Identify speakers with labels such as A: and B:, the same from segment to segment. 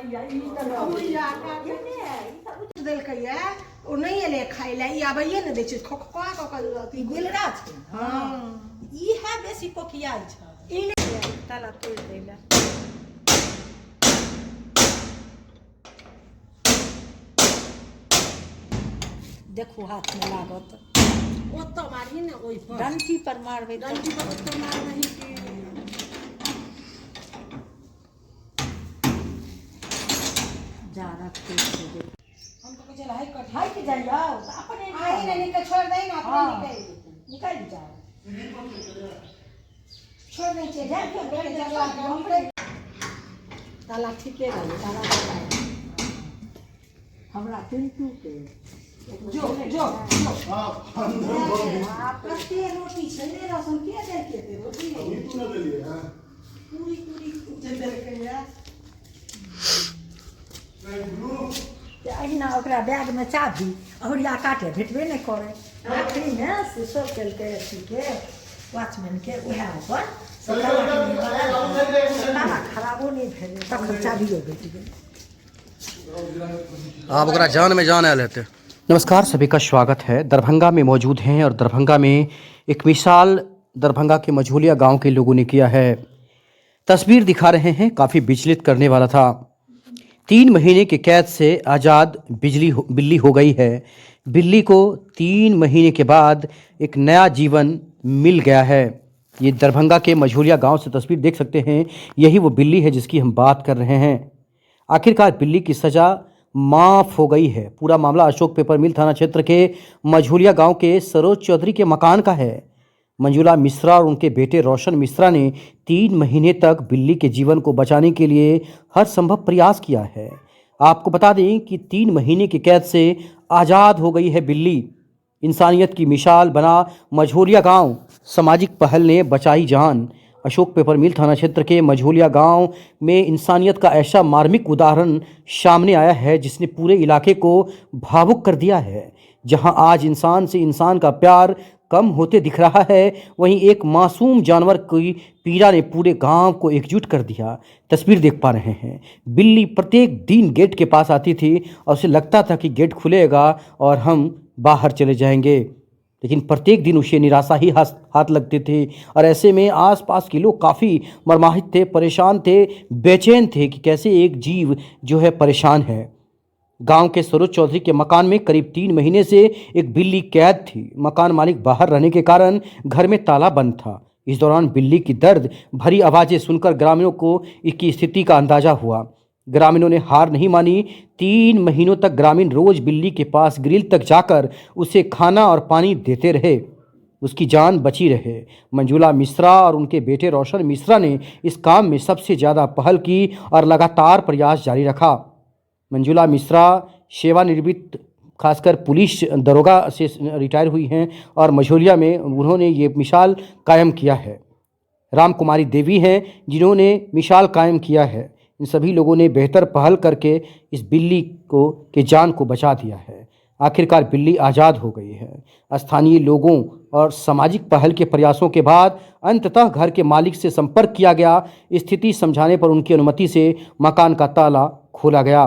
A: ओ नहीं एले खाइ ले, ई आबैये ने दै छै, खोखवा क गुलरा छै। हां ई है बेसी कोकियाल छै, ई नहीं ताला तोड़ देला। देखो हाथ में लागत, ओत मारही ने, ओइ पर डंटी पर मारबे, डंटी पर ओत मारही कि जा रखते छै। हमको कुछ लहाई कट हाई के जाइयो, अपने आई ने निकल छोड़ दे ना, अपने निकल जाओ, छोड़ नहीं चाहिए, जा के बैठ जा। ताला ठीके रहे, ताला हमरा पिंटू के जो आप कते रोटी छै ने, रसन के दे के ते रोटी तू न देलिए। हां पूरी जे दे के या अहिना ओकरा बैग में चाभी अहुरिया काटे भेटबे नहीं करे, आखिरी में से सब केल के के वॉचमैन के उहे पर ताला खराबो नहीं भेले, तखन चाभियो भेट गेल।
B: आप ओकरा जान में जान आयल हेते। नमस्कार, सभी का स्वागत है। दरभंगा में मौजूद हैं और दरभंगा में एक मिसाल दरभंगा के मझोलिया गांव के लोगों ने किया है। तस्वीर दिखा रहे हैं, काफ़ी विचलित करने वाला था। 3 महीने की कैद से आज़ाद बिल्ली हो गई है। बिल्ली को 3 महीने के बाद एक नया जीवन मिल गया है। ये दरभंगा के मझोलिया गांव से तस्वीर देख सकते हैं, यही वो बिल्ली है जिसकी हम बात कर रहे हैं। आखिरकार बिल्ली की सज़ा माफ़ हो गई है। पूरा मामला अशोक पेपर मिल थाना क्षेत्र के मझोलिया गांव के सरोज चौधरी के मकान का है। मंजुला मिश्रा और उनके बेटे रोशन मिश्रा ने 3 महीने तक बिल्ली के जीवन को बचाने के लिए हर संभव प्रयास किया है। आपको बता दें कि 3 महीने की कैद से आज़ाद हो गई है बिल्ली। इंसानियत की मिसाल बना मझोलिया गांव, सामाजिक पहल ने बचाई जान। अशोक पेपर मिल थाना क्षेत्र के मझोलिया गांव में इंसानियत का ऐसा मार्मिक उदाहरण सामने आया है जिसने पूरे इलाके को भावुक कर दिया है। जहां आज इंसान से इंसान का प्यार कम होते दिख रहा है, वहीं एक मासूम जानवर की पीड़ा ने पूरे गांव को एकजुट कर दिया। तस्वीर देख पा रहे हैं, बिल्ली प्रत्येक दिन गेट के पास आती थी और उसे लगता था कि गेट खुलेगा और हम बाहर चले जाएंगे, लेकिन प्रत्येक दिन उसे निराशा ही हाथ लगती थी। और ऐसे में आसपास के लोग काफ़ी मर्माहित थे, परेशान थे, बेचैन थे कि कैसे एक जीव जो है परेशान है। गांव के सरोज चौधरी के मकान में करीब 3 महीने से एक बिल्ली कैद थी। मकान मालिक बाहर रहने के कारण घर में ताला बंद था। इस दौरान बिल्ली की दर्द भरी आवाज़ें सुनकर ग्रामीणों को इसकी स्थिति का अंदाजा हुआ। ग्रामीणों ने हार नहीं मानी। 3 महीनों तक ग्रामीण रोज बिल्ली के पास ग्रिल तक जाकर उसे खाना और पानी देते रहे, उसकी जान बची रहे। मंजुला मिश्रा और उनके बेटे रोशन मिश्रा ने इस काम में सबसे ज़्यादा पहल की और लगातार प्रयास जारी रखा। मंजुला मिश्रा सेवानिवृत्त खासकर पुलिस दरोगा से रिटायर हुई हैं और मझोलिया में उन्होंने ये मिसाल कायम किया है। राम कुमारी देवी हैं जिन्होंने मिसाल कायम किया है। इन सभी लोगों ने बेहतर पहल करके इस बिल्ली के जान को बचा दिया है। आखिरकार बिल्ली आज़ाद हो गई है। स्थानीय लोगों और सामाजिक पहल के प्रयासों के बाद अंततः घर के मालिक से संपर्क किया गया। स्थिति समझाने पर उनकी अनुमति से मकान का ताला खोला गया।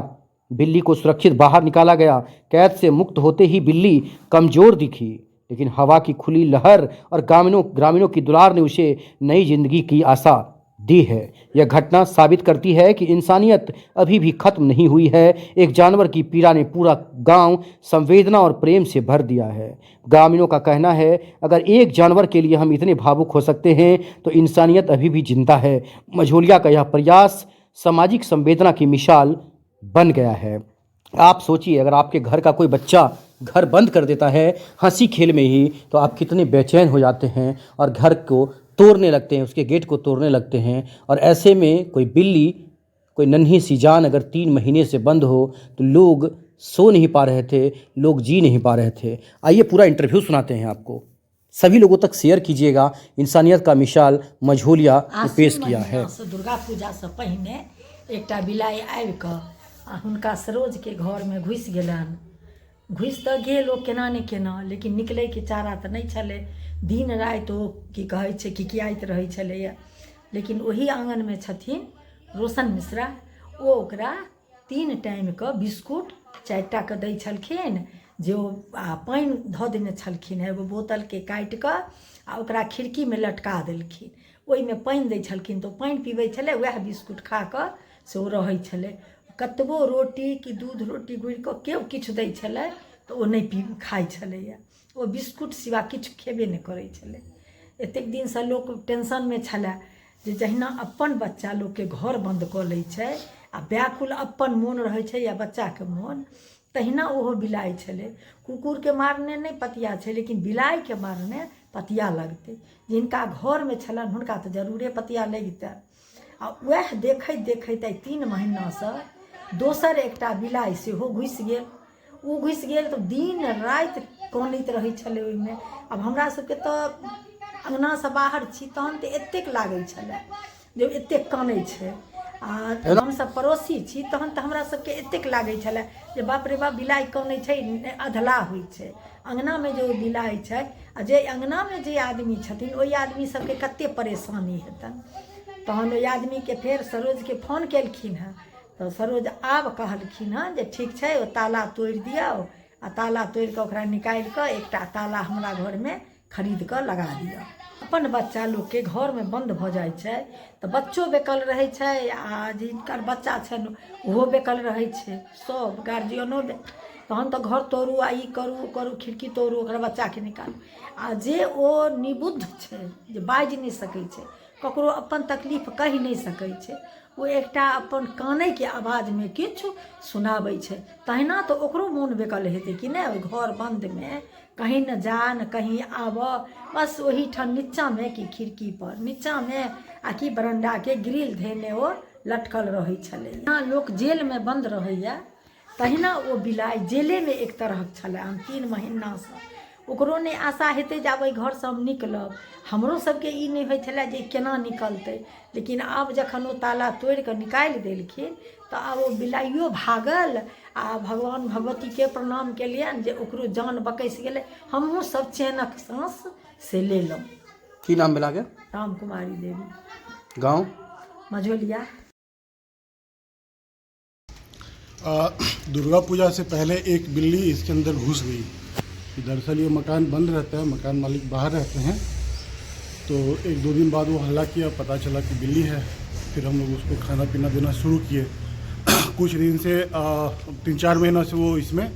B: बिल्ली को सुरक्षित बाहर निकाला गया। कैद से मुक्त होते ही बिल्ली कमज़ोर दिखी, लेकिन हवा की खुली लहर और ग्रामीणों की दुलार ने उसे नई जिंदगी की आशा दी है। यह घटना साबित करती है कि इंसानियत अभी भी खत्म नहीं हुई है। एक जानवर की पीड़ा ने पूरा गांव संवेदना और प्रेम से भर दिया है। ग्रामीणों का कहना है, अगर एक जानवर के लिए हम इतने भावुक हो सकते हैं तो इंसानियत अभी भी जिंदा है। मझोलिया का यह प्रयास सामाजिक संवेदना की मिसाल बन गया है। आप सोचिए, अगर आपके घर का कोई बच्चा घर बंद कर देता है हंसी खेल में ही, तो आप कितने बेचैन हो जाते हैं और घर को तोड़ने लगते हैं, उसके गेट को तोड़ने लगते हैं। और ऐसे में कोई बिल्ली, कोई नन्ही सी जान अगर 3 महीने से बंद हो तो लोग सो नहीं पा रहे थे, लोग जी नहीं पा रहे थे। आइए पूरा इंटरव्यू सुनाते हैं आपको, सभी लोगों तक शेयर कीजिएगा। इंसानियत का मिसाल मझोलिया पेश किया है।
A: दुर्गा पूजा से पहले एकटा बिलाई आबि कऽ हुनका सरोज के घर में घुसि गेलनि। घुसि तऽ गेल ओ केना ने केना, लेकिन निकलैके चारा तऽ नहीं छलै। दिन राति ओ की कहै छै किकियाइत रहै छलैया। लेकिन ओही आंगन में छथिन रोशन मिश्रा, ओ ओकरा 3 टाइम के बिस्कुट 4टा के दै छलखिन जे ओ पानि धऽ देने छलखिन एगो बोतलके काटि कऽ आ ओकरा खिड़कीमे लटका देलखिन, ओहिमे पानि दै छलखिन तऽ ओ पानि पीबै छलै, वएह बिस्कुट खा कऽ से ओ रहै छलै। कतबो रोटी कि दूध रोटी गुड़ि कऽ केओ किछु दै छलै तऽ ओ नहि खाइ छलैए, ओ बिस्कुट सिवा किछु खेबे नहि करै छलै। एतेक दिनसँ लोक टेंशनमे छलै जे जहिना अपन बच्चा लोकके घर बन्द कऽ लै छै आ व्याकुल अपन मोन रहै छै या बच्चाके मोन, तहिना ओहो बिलाइ छलै। कुकुरके मारने नहि पतिया छै, लेकिन बिलाइके मारने पतिया लगतै। जिनका घरमे छलनि हुनका तऽ जरूरे पतिया लगितनि। आ वएह देखैत देखैत 3 महीनासँ दोसर एकटा बिलाइ सेहो घुसि गेल। ओ घुसि गेल तऽ दिन राति कानैत रहै छलै ओहिमे। आब हमरा सबके तऽ अङ्गनासँ बाहर छी तहन तऽ एतेक लागै छलै जे एतेक कानै छै, आ हमसब पड़ोसी छी तहन तऽ हमरा सबके एतेक लागै छलै जे बाप रे बाप बिलाइ कानै छै, अधला होइ छै। अङ्गनामे जे ओ बिलाइ छै आ जे अङ्गनामे जे आदमी छथिन ओहि आदमी सबके कतेक परेशानी हेतनि। तहन ओहि आदमीके फेर सरोजके फोन केलखिन हँ, तऽ सरोज आब कहलखिन हँ जे ठीक छै ओ ताला तोड़ि दिऔ आ ताला तोड़ि कऽ ओकरा निकालि कऽ एकटा ताला हमरा घरमे खरीद कऽ लगा दिअ। अपन बच्चा लोकके घरमे बन्द भऽ जाइ छै तऽ बच्चो बेकल रहै छै आ जिनकर बच्चा छनि ओहो बेकल रहै छै, सब गार्जियनो तहन तऽ घर तोड़ू आ ई करू ओ करू, खिड़की तोड़ू ओकरा बच्चाके निकालू। आ जे ओ निबुद्ध छै जे बाजि नहि सकै छै, ककरो अपन तकलीफ कहि नहि सकै छै, ओ एकटा अपन कानैके आवाजमे किछु सुनाबै छै, तहिना तऽ ओकरो मोन बेकल हेतै कि नहि। ओहि घर बन्दमे कहीं न जा न कहीं आबऽ, बस ओहीठाम नीचाँमे कि खिड़कीपर नीचाँमे आ कि बरंडाके ग्रिल धेने ओ लटकल रहै छलै। यहाँ लोक जेलमे बन्द रहैए तहिना ओ बिलाइ जेलेमे एक तरहक छलै। 3 महीनासँ ओकरो नहि आशा हेतै जे आब एहि घरसँ हम निकलब, हमरो सबके ई नहि होइ छलै जे केना निकलतै। लेकिन आब जखन ओ ताला तोड़ि कऽ निकालि देलखिन तऽ आब ओ बिलाइयो भागल आ भगवान भगवतीके प्रणाम केलियनि जे ओकरो जान बकसि गेलै। हमहूँ सब चैनक साँस से लेलहुँ।
B: की नाम मिला के?
A: राम कुमारी देवी,
B: गांव
A: मझोलिया।
C: दुर्गा पूजा से पहले एक बिल्ली इसके अंदर घुस गई। दरअसल ये मकान बंद रहता है, मकान मालिक बाहर रहते हैं, तो 1-2 दिन बाद वो हल्ला किया, पता चला कि बिल्ली है। फिर हम लोग उसको खाना पीना देना शुरू किए। कुछ दिन से 3-4 महीनों से वो इसमें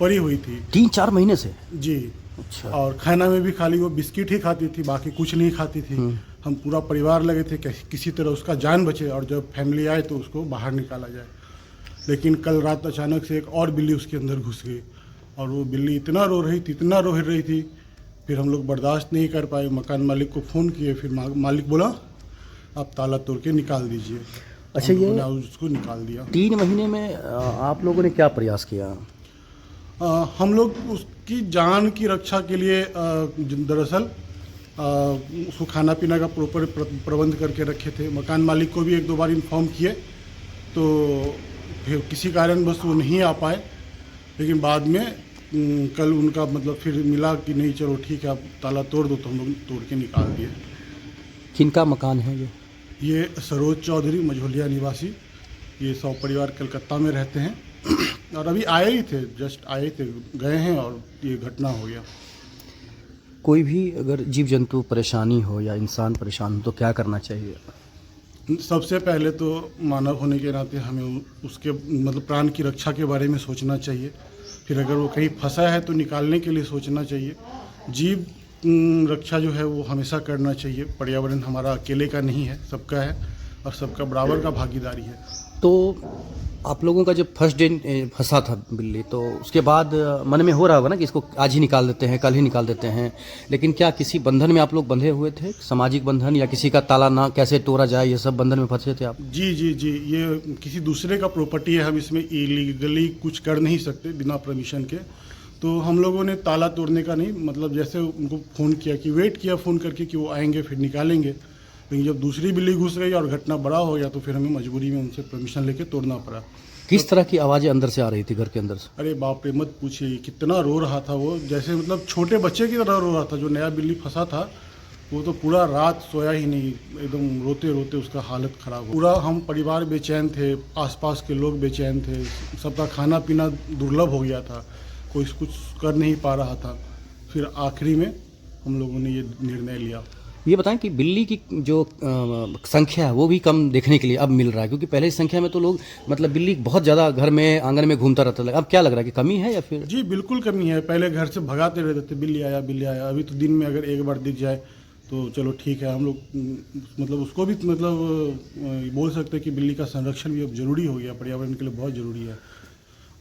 C: पड़ी हुई थी।
B: 3-4 महीने से?
C: जी। अच्छा। और खाना में भी खाली वो बिस्किट ही खाती थी, बाकी कुछ नहीं खाती थी। हम पूरा परिवार लगे थे कि किसी तरह उसका जान बचे और जब फैमिली आए तो उसको बाहर निकाला जाए। लेकिन कल रात अचानक से एक और बिल्ली उसके अंदर घुस गई और वो बिल्ली इतना रो रही थी, फिर हम लोग बर्दाश्त नहीं कर पाए, मकान मालिक को फ़ोन किए। फिर मालिक बोला आप ताला तोड़ के निकाल दीजिए।
B: अच्छा, ये
C: उसको निकाल दिया।
B: 3 महीने में आप लोगों ने क्या प्रयास किया?
C: हम लोग उसकी जान की रक्षा के लिए दरअसल उसको खाना पीना का प्रॉपर प्रबंध करके रखे थे। मकान मालिक को भी 1-2 बार इन्फॉर्म किए, तो फिर किसी कारण बस वो नहीं आ पाए। लेकिन बाद में कल उनका मतलब फिर मिला कि नहीं चलो ठीक है आप ताला तोड़ दो, तो हम लोग तोड़ के निकाल दिए।
B: किनका मकान है ये?
C: ये सरोज चौधरी, मझोलिया निवासी। ये 100 परिवार कलकत्ता में रहते हैं और अभी आए ही थे, जस्ट आए थे, गए हैं और ये घटना हो गया।
B: कोई भी अगर जीव जंतु परेशानी हो या इंसान परेशान हो तो क्या करना चाहिए?
C: सबसे पहले तो मानव होने के नाते हमें उसके मतलब प्राण की रक्षा के बारे में सोचना चाहिए। फिर अगर वो कहीं फंसा है तो निकालने के लिए सोचना चाहिए। जीव रक्षा जो है वो हमेशा करना चाहिए। पर्यावरण हमारा अकेले का नहीं है, सबका है और सबका बराबर का भागीदारी है।
B: तो आप लोगों का जब फर्स्ट डे फंसा था बिल्ली, तो उसके बाद मन में हो रहा होगा ना कि इसको आज ही निकाल देते हैं, कल ही निकाल देते हैं, लेकिन क्या किसी बंधन में आप लोग बंधे हुए थे, सामाजिक बंधन या किसी का ताला ना कैसे तोड़ा जाए, ये सब बंधन में फंसे थे आप?
C: जी, ये किसी दूसरे का प्रॉपर्टी है, हम इसमें इलीगली कुछ कर नहीं सकते बिना परमिशन के। तो हम लोगों ने ताला तोड़ने का नहीं, मतलब जैसे उनको फ़ोन किया कि वेट किया फ़ोन करके कि वो आएंगे फिर निकालेंगे। लेकिन जब दूसरी बिल्ली घुस गई और घटना बड़ा हो गया तो फिर हमें मजबूरी में उनसे परमिशन लेके तोड़ना पड़ा।
B: किस तरह की आवाज़ें अंदर से आ रही थी घर के अंदर से?
C: अरे बाप रे मत पूछिए, कितना रो रहा था वो, जैसे मतलब छोटे बच्चे की तरह रो रहा था। जो नया बिल्ली फंसा था वो तो पूरा रात सोया ही नहीं, एकदम रोते रोते उसका हालत ख़राब हो। पूरा हम परिवार बेचैन थे, आसपास के लोग बेचैन थे, सबका खाना पीना दुर्लभ हो गया था, कोई कुछ कर नहीं पा रहा था। फिर आखिरी में हम लोगों ने ये निर्णय लिया।
B: ये बताएं कि बिल्ली की जो संख्या है वो भी कम देखने के लिए अब मिल रहा है, क्योंकि पहले की संख्या में तो लोग मतलब बिल्ली बहुत ज़्यादा घर में आंगन में घूमता रहता था। अब क्या लग रहा है कि कमी है या फिर?
C: जी बिल्कुल कमी है। पहले घर से भगाते रहते थे, बिल्ली आया बिल्ली आया। अभी तो दिन में अगर एक बार दिख जाए तो चलो ठीक है, हम लोग मतलब उसको भी मतलब बोल सकते हैं कि बिल्ली का संरक्षण भी अब जरूरी हो गया, पर्यावरण के लिए बहुत ज़रूरी है।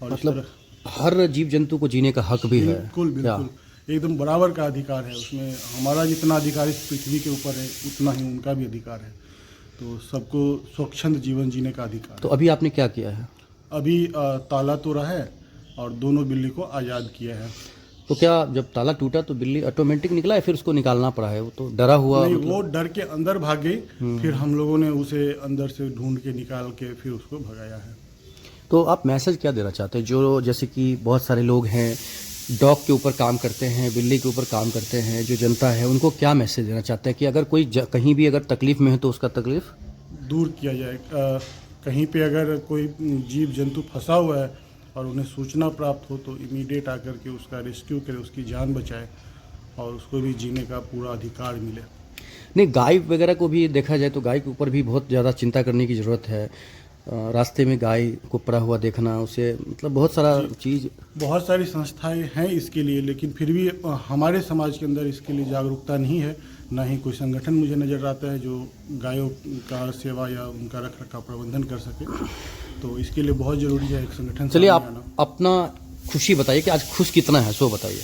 C: और इस
B: मतलब
C: तरह
B: हर जीव जंतु को जीने का हक भी है।
C: बिल्कुल
B: क्या?
C: बिल्कुल एकदम बराबर का अधिकार है उसमें। हमारा जितना अधिकार इस पृथ्वी के ऊपर है उतना ही उनका भी अधिकार है। तो सबको स्वच्छंद जीवन जीने का अधिकार
B: तो
C: है।
B: अभी आपने क्या किया है?
C: अभी ताला तोड़ा है और दोनों बिल्ली को आज़ाद किया है।
B: तो क्या जब ताला टूटा तो बिल्ली ऑटोमेटिक निकला या फिर उसको निकालना पड़ा है? वो तो डरा हुआ
C: नहीं,
B: मतलब।
C: वो डर के अंदर भाग गई। फिर हम लोगों ने उसे अंदर से ढूंढ के निकाल के फिर उसको भगाया है।
B: तो आप मैसेज क्या देना चाहते हैं, जो जैसे कि बहुत सारे लोग हैं डॉग के ऊपर काम करते हैं, बिल्ली के ऊपर काम करते हैं, जो जनता है उनको क्या मैसेज देना चाहते हैं कि अगर कोई कहीं भी अगर तकलीफ में है तो उसका तकलीफ
C: दूर किया जाए। कहीं पे अगर कोई जीव जंतु फंसा हुआ है और उन्हें सूचना प्राप्त हो तो इमीडिएट आकर के उसका रेस्क्यू करे, उसकी जान बचाए और उसको भी जीने का पूरा अधिकार मिले।
B: नहीं, गाय वगैरह को भी देखा जाए तो गाय के ऊपर भी बहुत ज़्यादा चिंता करने की ज़रूरत है। रास्ते में गाय को पड़ा हुआ देखना, उसे मतलब बहुत सारा चीज़।
C: बहुत सारी संस्थाएं हैं इसके लिए, लेकिन फिर भी हमारे समाज के अंदर इसके लिए जागरूकता नहीं है। ना ही कोई संगठन मुझे नज़र आता है जो गायों का सेवा या उनका रख रखाव प्रबंधन कर सके। तो इसके लिए बहुत ज़रूरी है एक संगठन
B: चलिए
C: सामने
B: आप
C: आना।
B: अपना खुशी बताइए कि आज खुश कितना है, सो बताइए।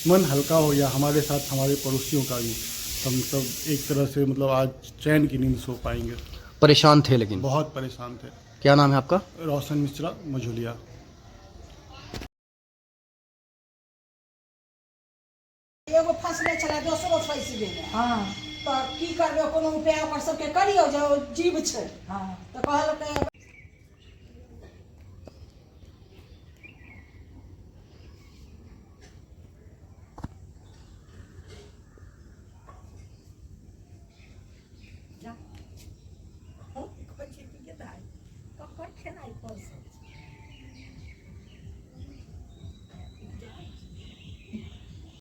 C: मन हल्का हो गया, हमारे साथ हमारे पड़ोसियों का भी। हम सब एक तरह से मतलब आज चैन की नींद सो पाएंगे।
B: परेशान थे लेकिन?
C: बहुत परेशान थे।
B: क्या नाम है आपका?
C: रोशन मिश्रा, मझुलिया।
A: एगो फसले छला दोसरो फंसि गेलै। हाँ तऽ की करबै, कोनो उपाय ओकर सबके करियौ जे ओ जीव छै। हाँ तऽ कहलकै जा। कखन खेनाइ परसै